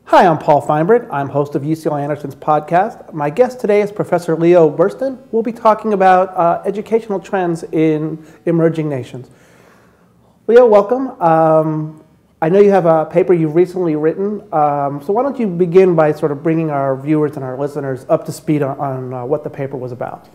Hi, I'm Paul Feinberg. I'm host of UCLA Anderson's podcast. My guest today is Professor Leo Burstyn. We'll be talking about educational trends in emerging nations. Leo, welcome. I know you have a paper you've recently written, so why don't you begin by sort of bringing our viewers and our listeners up to speed on what the paper was about.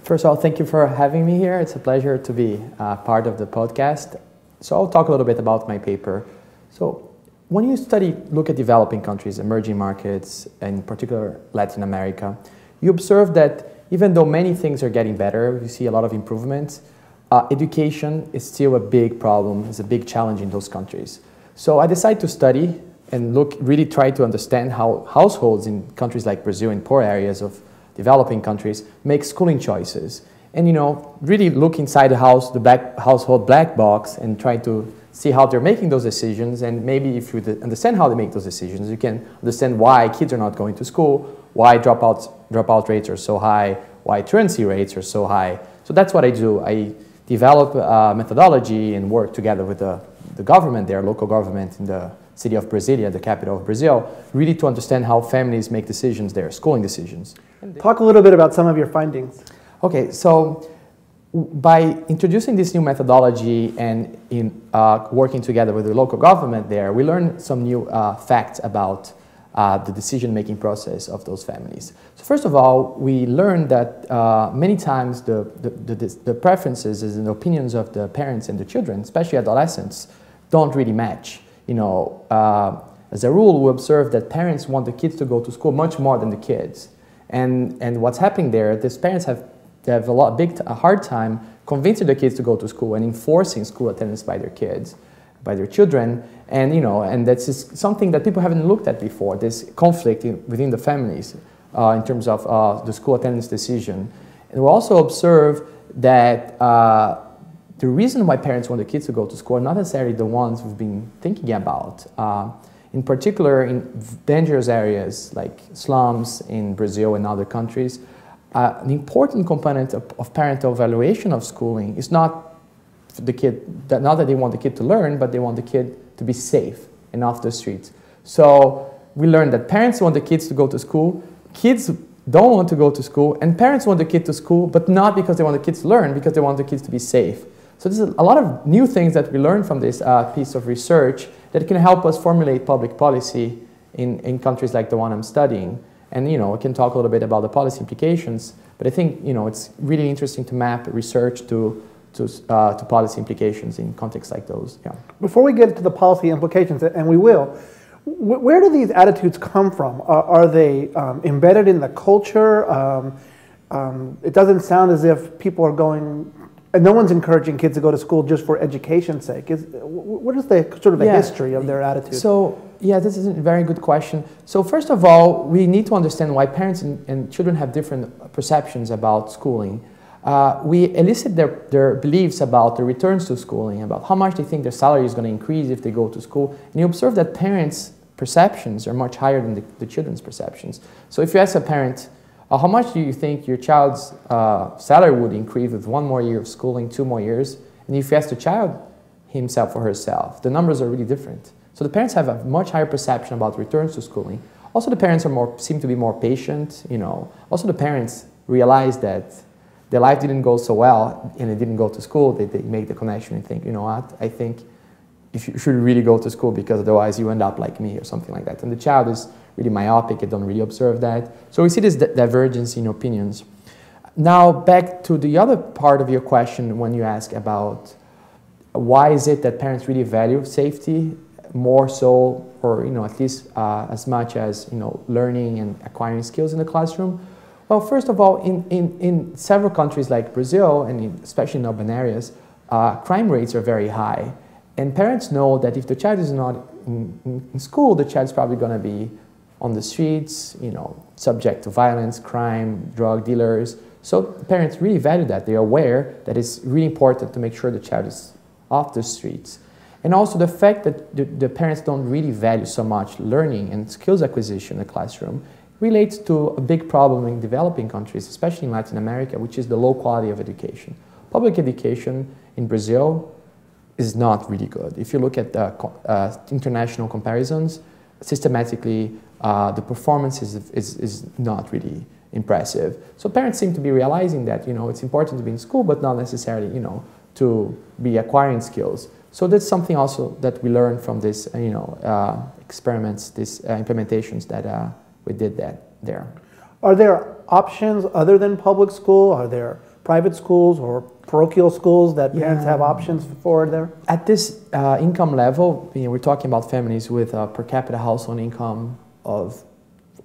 First of all, thank you for having me here. It's a pleasure to be part of the podcast. So I'll talk a little bit about my paper. So when you look at developing countries, emerging markets, in particular Latin America, you observe that even though many things are getting better, you see a lot of improvements, education is still a big problem, it's a big challenge in those countries. So I decided to study and really try to understand how households in countries like Brazil, in poor areas of developing countries, make schooling choices. And really look inside the house, household black box, and try to see how they're making those decisions. And maybe if you understand how they make those decisions, you can understand why kids are not going to school, why dropout rates are so high, why truancy rates are so high. So that's what I do. I develop a methodology and work together with the government there, local government in the city of Brasilia, the capital of Brazil, really to understand how families make decisions there, schooling decisions. Talk a little bit about some of your findings. Okay, so by introducing this new methodology and in working together with the local government there, we learned some new facts about the decision-making process of those families. So first of all, we learned that many times the preferences and opinions of the parents and the children, especially adolescents, don't really match. As a rule, we observe that parents want the kids to go to school much more than the kids. And what's happening there, these parents have a hard time convincing the kids to go to school and enforcing school attendance by their kids, by their children, and that's just something that people haven't looked at before, this conflict within the families in terms of the school attendance decision. And we also observe that the reason why parents want the kids to go to school are not necessarily the ones we've been thinking about. In particular, in dangerous areas like slums in Brazil and other countries, an important component of parental evaluation of schooling is not not that they want the kid to learn, but they want the kid to be safe and off the streets. So we learned that parents want the kids to go to school, kids don't want to go to school, and parents want the kid to school, but not because they want the kids to learn, because they want the kids to be safe. So there's a lot of new things that we learned from this piece of research that can help us formulate public policy in countries like the one I'm studying. And we can talk a little bit about the policy implications, but I think it's really interesting to map research to policy implications in contexts like those. Yeah. Before we get to the policy implications, and we will, where do these attitudes come from? Are they embedded in the culture? It doesn't sound as if people are going, and no one's encouraging kids to go to school just for education's sake. What is the sort of the history of their attitude? So, yeah, this is a very good question. So first of all, we need to understand why parents and children have different perceptions about schooling. We elicit their beliefs about the returns to schooling, about how much they think their salary is going to increase if they go to school. And you observe that parents' perceptions are much higher than the children's perceptions. So if you ask a parent, how much do you think your child's salary would increase with 1 more year of schooling, 2 more years? And if you ask the child himself or herself, the numbers are really different. So the parents have a much higher perception about returns to schooling. Also, the parents seem to be more patient. Also, the parents realize that their life didn't go so well and they didn't go to school. They make the connection and think, you know what, I think you should really go to school because otherwise you end up like me or something like that. And the child is really myopic. They don't really observe that. So we see this divergence in opinions. Now, back to the other part of your question when you ask about why is it that parents really value safety more so, or at least as much as learning and acquiring skills in the classroom. Well, first of all, in several countries like Brazil, and especially in urban areas, crime rates are very high. And parents know that if the child is not in school, the child's probably going to be on the streets, subject to violence, crime, drug dealers. So parents really value that. They're aware that it's really important to make sure the child is off the streets. And also the fact that the parents don't really value so much learning and skills acquisition in the classroom relates to a big problem in developing countries, especially in Latin America, which is the low quality of education. Public education in Brazil is not really good. If you look at international comparisons, systematically, the performance is not really impressive. So parents seem to be realizing that, you know, it's important to be in school, but not necessarily, you know, to be acquiring skills. So that's something also that we learned from this, you know, experiments, these implementations that we did there. Are there options other than public school? Are there private schools or parochial schools that parents have options for there? At this income level, you know, we're talking about families with a per capita household income of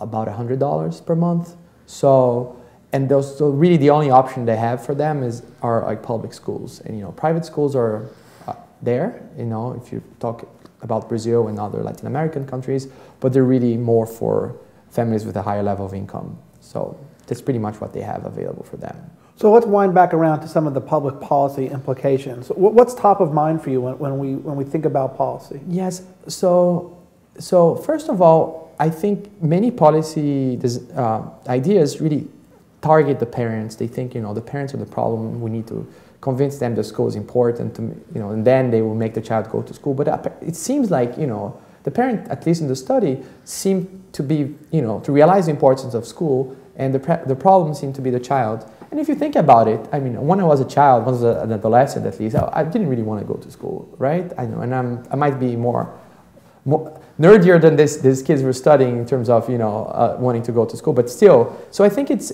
about $100 per month. So, and those, so really the only option they have for them are like public schools. And, you know, private schools are there, you know, if you talk about Brazil and other Latin American countries, but they're really more for families with a higher level of income. So that's pretty much what they have available for them. So let's wind back around to some of the public policy implications. What's top of mind for you when we think about policy? Yes, so first of all, I think many policy ideas really target the parents. They think, you know, the parents are the problem. We need to convince them that school is important, to, you know, and then they will make the child go to school. But it seems like, you know, the parent, at least in the study, seemed to be, you know, to realize the importance of school, and the problem seemed to be the child. And if you think about it, I mean, when I was a child, when I was an adolescent at least, I didn't really want to go to school, right? I know, and I might be more nerdier than these kids were studying in terms of, you know, wanting to go to school, but still. So I think it's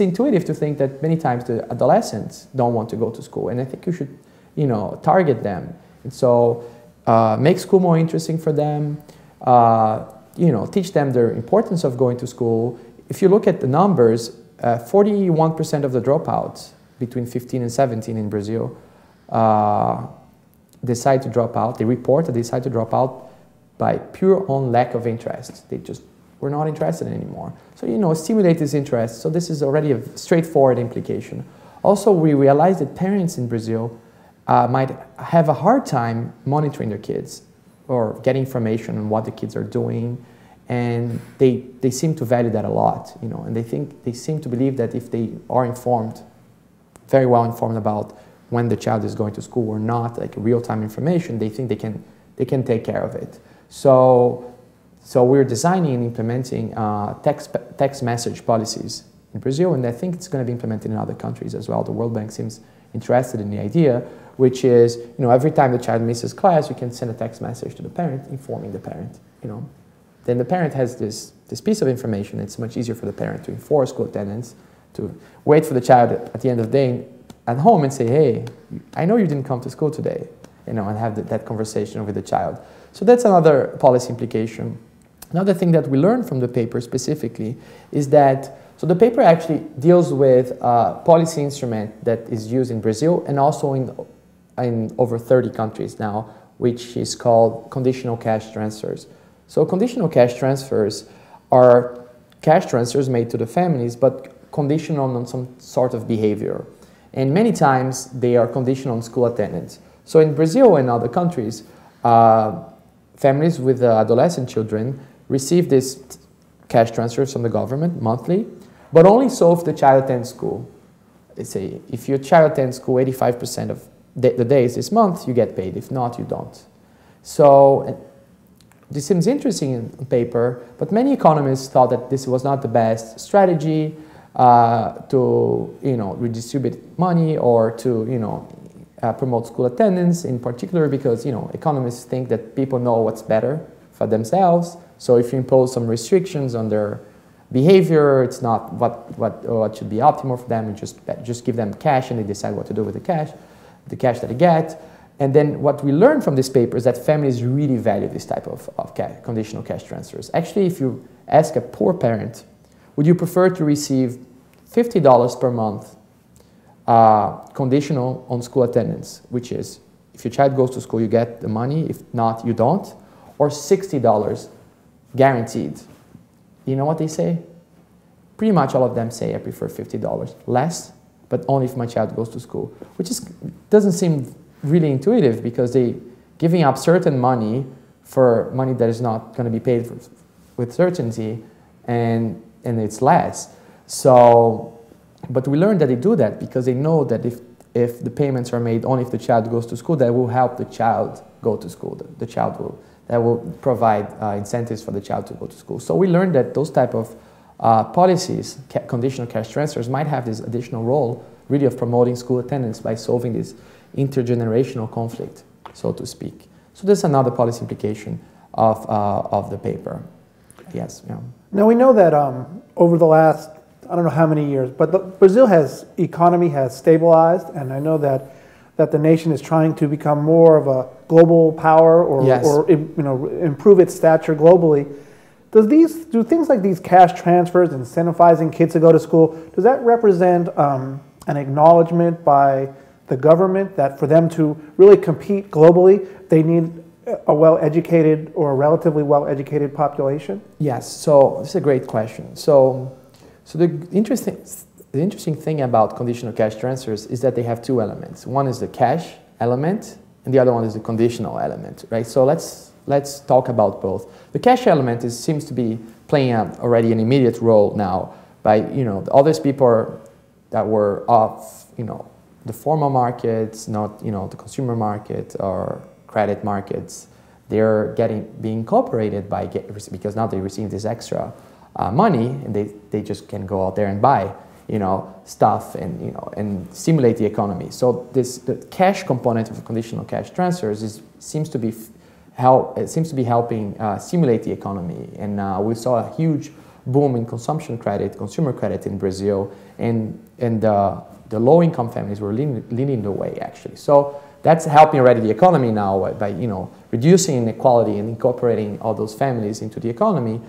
intuitive to think that many times the adolescents don't want to go to school, and I think you should, you know, target them. And so make school more interesting for them. You know, teach them the importance of going to school. If you look at the numbers, 41% of the dropouts between 15 and 17 in Brazil decide to drop out. They report that they decide to drop out by pure own lack of interest. They just were not interested anymore. So, you know, stimulate this interest. So this is already a straightforward implication. Also, we realize that parents in Brazil might have a hard time monitoring their kids or getting information on what the kids are doing. And they seem to value that a lot, you know, and they seem to believe that if they are informed, very well informed about when the child is going to school or not, like real-time information, they think they can take care of it. So we're designing and implementing text message policies in Brazil, and I think it's going to be implemented in other countries as well. The World Bank seems interested in the idea, which is, you know, every time the child misses class, you can send a text message to the parent informing the parent, you know. Then the parent has this piece of information. It's much easier for the parent to enforce school attendance, to wait for the child at the end of the day at home and say, hey, I know you didn't come to school today, you know, and have that conversation with the child. So that's another policy implication. Another thing that we learned from the paper specifically is that, so the paper actually deals with a policy instrument that is used in Brazil and also in over 30 countries now, which is called conditional cash transfers. So conditional cash transfers are cash transfers made to the families, but conditional on some sort of behavior. And many times they are conditional on school attendance. So in Brazil and other countries, families with adolescent children receive these cash transfers from the government monthly, but only so if the child attends school. They say, if your child attends school 85% of the days this month, you get paid. If not, you don't. So this seems interesting in paper, but many economists thought that this was not the best strategy to, you know, redistribute money or to, you know, promote school attendance, in particular because, you know, economists think that people know what's better for themselves. So if you impose some restrictions on their behavior, it's not what should be optimal for them. You just give them cash and they decide what to do with the cash that they get. And then what we learned from this paper is that families really value this type of conditional cash transfers. Actually, if you ask a poor parent, would you prefer to receive $50 per month conditional on school attendance, which is if your child goes to school, you get the money, if not, you don't, or $60 guaranteed? You know what they say? Pretty much all of them say, I prefer $50 less, but only if my child goes to school, which doesn't seem really intuitive because they giving up certain money for money that is not going to be paid with certainty, and it's less. So, but we learned that they do that because they know that if the payments are made only if the child goes to school, that will help the child go to school. The child will that will provide incentives for the child to go to school. So we learned that those type of policies, conditional cash transfers, might have this additional role really of promoting school attendance by solving this intergenerational conflict, so to speak. So there's another policy implication of the paper. Yes. Yeah. Now we know that over the last, I don't know how many years, but Brazil's economy has stabilized, and I know that the nation is trying to become more of a global power or, yes. or improve its stature globally. Do things like these cash transfers, incentivizing kids to go to school, does that represent an acknowledgement by the government that for them to really compete globally, they need a well-educated or a relatively well-educated population? Yes, so this is a great question. So the interesting thing about conditional cash transfers is that they have two elements. One is the cash element, and the other one is the conditional element, right? So let's talk about both. The cash element seems to be playing already an immediate role now by, all these people that were off, the formal markets, not, the consumer market or credit markets. They're being incorporated because now they receive this extra money, and they just can go out there and buy, stuff and stimulate the economy. So the cash component of conditional cash transfers seems to be helping stimulate the economy, and we saw a huge boom in consumption credit, consumer credit in Brazil, and the low-income families were leading the way actually. So that's helping already the economy now by reducing inequality and incorporating all those families into the economy.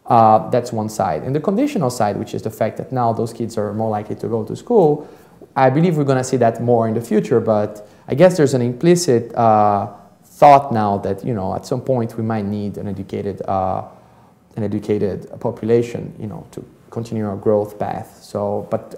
That's one side. And the conditional side, which is the fact that now those kids are more likely to go to school, I believe we're going to see that more in the future, but I guess there's an implicit thought now that at some point we might need an educated population to continue our growth path. So, but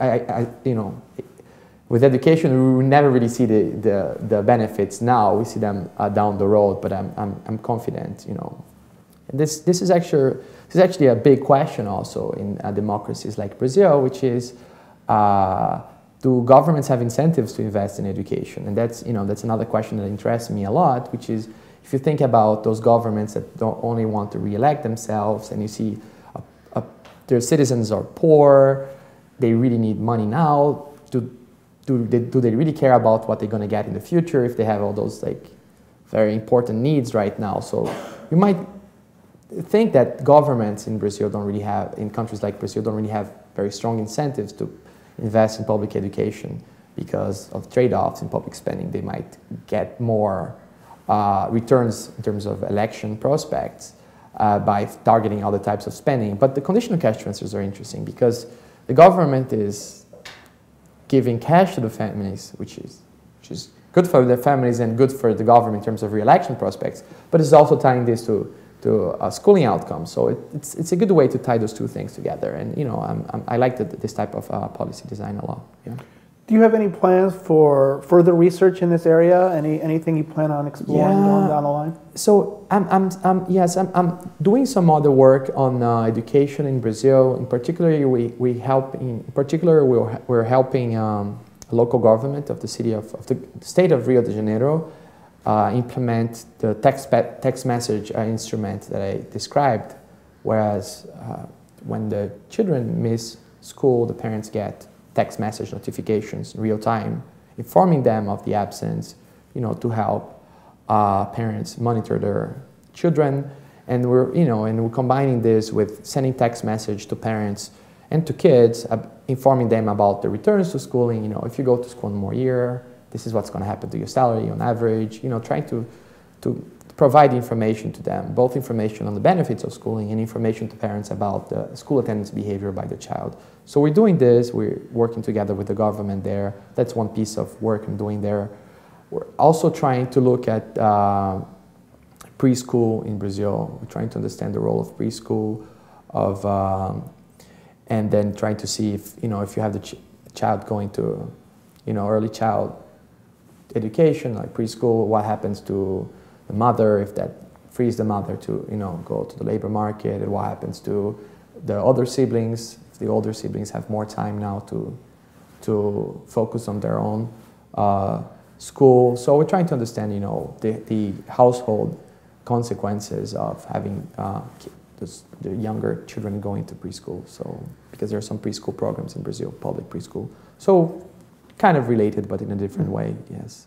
with education, we will never really see the benefits now. We see them down the road, but I'm confident. And this is actually a big question also in democracies like Brazil, which is do governments have incentives to invest in education? And that's another question that interests me a lot, which is if you think about those governments that don't only want to re-elect themselves, and you see their citizens are poor, they really need money now. Do they really care about what they're going to get in the future if they have all those very important needs right now? So you might think that governments in Brazil in countries like Brazil don't really have very strong incentives to invest in public education because of trade-offs in public spending. They might get more returns in terms of election prospects by targeting other types of spending. But the conditional cash transfers are interesting because the government is giving cash to the families, which is good for the families and good for the government in terms of re-election prospects, but it's also tying this to schooling outcomes. So it's a good way to tie those two things together. And I like this type of policy design a lot. Yeah. Do you have any plans for further research in this area? Anything you plan on exploring going down the line? So I'm doing some other work on education in Brazil. In particular, we're helping local government of the state of Rio de Janeiro implement the text message instrument that I described. Whereas when the children miss school, the parents get text message notifications in real time, informing them of the absence, to help parents monitor their children. And we're combining this with sending text message to parents and to kids, informing them about the returns to schooling. If you go to school one more year, this is what's going to happen to your salary on average. Trying to provide information to them, both information on the benefits of schooling and information to parents about the school attendance behavior by the child. So we're doing this, we're working together with the government there. That's one piece of work I'm doing there. We're also trying to look at preschool in Brazil. We're trying to understand the role of preschool, and then trying to see if you have the child going to, early child education, like preschool, what happens to the mother if that frees the mother to, go to the labor market, and what happens to the other siblings, if the older siblings have more time now to focus on their own school. So we're trying to understand, the household consequences of having the younger children going to preschool. So, because there are some preschool programs in Brazil, public preschool. So, kind of related, but in a different way, yes.